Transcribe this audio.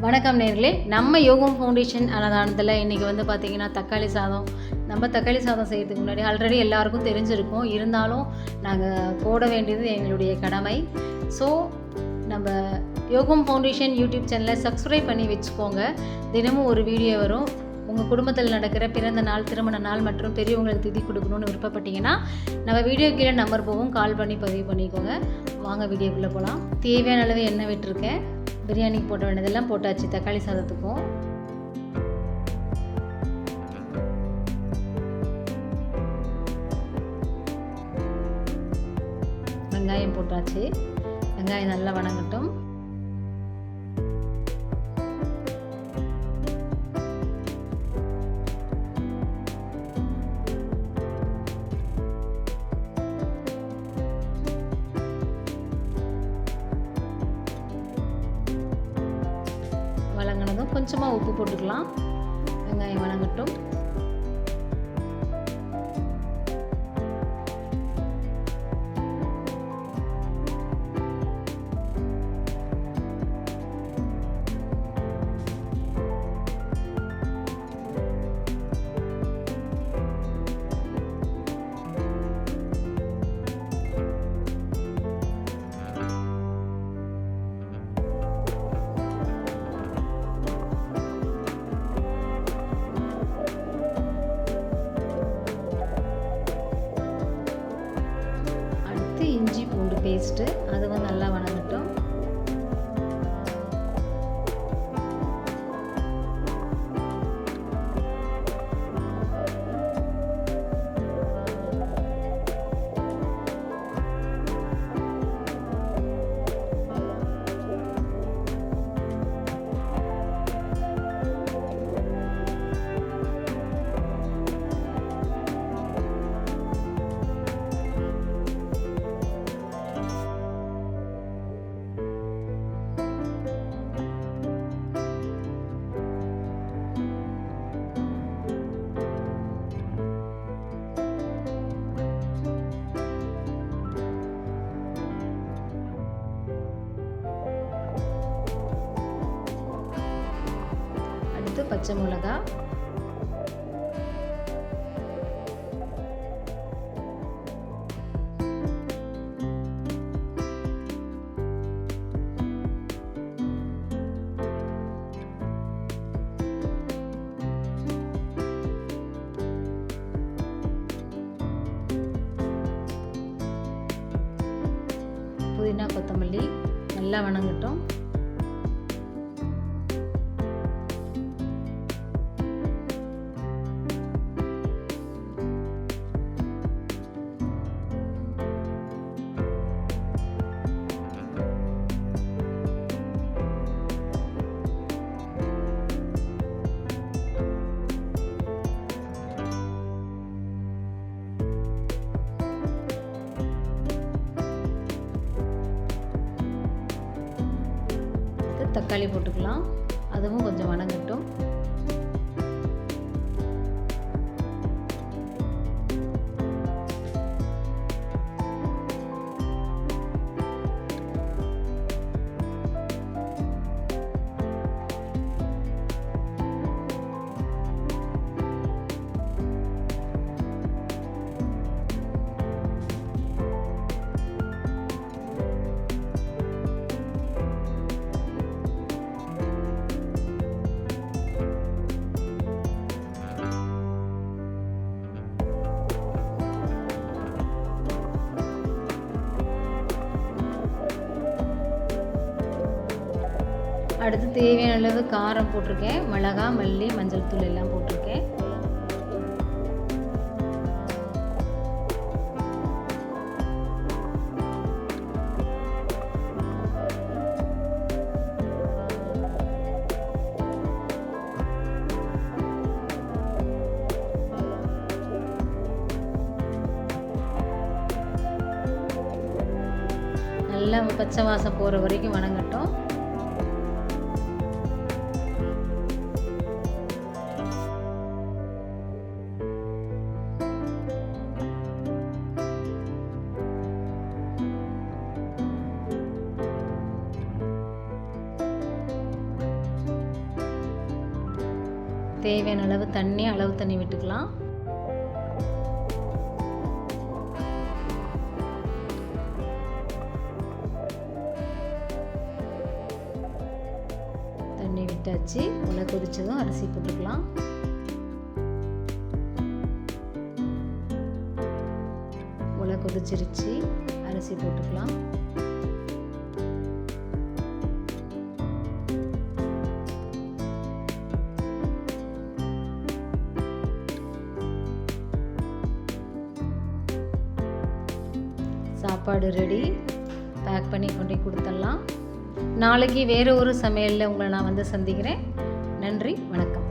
வணக்கம் நேர்களே, நம்ம யோகம் ஃபவுண்டேஷன் அன்னதானத்தில் இன்றைக்கி வந்து பார்த்திங்கன்னா தக்காளி சாதம். நம்ம தக்காளி சாதம் செய்கிறதுக்கு முன்னாடி ஆல்ரெடி எல்லாருக்கும் தெரிஞ்சிருக்கும். இருந்தாலும் நாங்கள் போட வேண்டியது எங்களுடைய கடமை. ஸோ நம்ம யோகம் ஃபவுண்டேஷன் யூடியூப் சேனலை சப்ஸ்கிரைப் பண்ணி வச்சுக்கோங்க. தினமும் ஒரு வீடியோ வரும். உங்கள் குடும்பத்தில் நடக்கிற பிறந்த நாள், திருமண நாள் மற்றும் பெரியவங்களுக்கு திதி கொடுக்கணும்னு விருப்பப்பட்டீங்கன்னா நம்ம வீடியோ கீழே நம்பர் போகும், கால் பண்ணி பதிவு பண்ணிக்கோங்க. வாங்க வீடியோக்குள்ளே போகலாம். தேவையான அளவு எண்ணெய் விட்டுருக்கேன். பிரியாணிக்கு போட்ட வேண்டியதெல்லாம் போட்டாச்சு. தக்காளி சாதத்துக்கும் வெங்காயம் போட்டாச்சு. வெங்காயம் நல்லா வணங்கட்டும். வணங்கினதும் கொஞ்சமாக உப்பு போட்டுக்கலாம். வெங்காயம் வணங்கட்டும். இஞ்சி பூண்டு பேஸ்ட்டு அதுவும் நல்லா வணங்கட்டும். பச்சை மிளகா, புதினா, கொத்தமல்லி நல்லா வணங்கட்டும். தக்காளி போட்டுக்கலாம். அதுவும் கொஞ்சம் வணங்கட்டும். அடுத்து தேவையான அளவு காரம் போட்டிருக்கேன். மிளகா, மல்லி, மஞ்சள் தூள் எல்லாம் போட்டிருக்கேன். நல்லா பச்சை வாசம் போகிற வரைக்கும் வணங்கட்டும். தேவையான அளவு தண்ணி விட்டுக்கலாம். தண்ணி விட்டாச்சு. உலை கொதிச்சதும் அரிசி போட்டுக்கலாம். உலை கொதிச்சிருச்சு, அரிசி போட்டுக்கலாம். சாப்பாடு ரெடி. பேக் பண்ணி கொண்டு கொடுத்துடலாம். நாளைக்கு வேறு ஒரு சமையலில் உங்களை நான் வந்து சந்திக்கிறேன். நன்றி, வணக்கம்.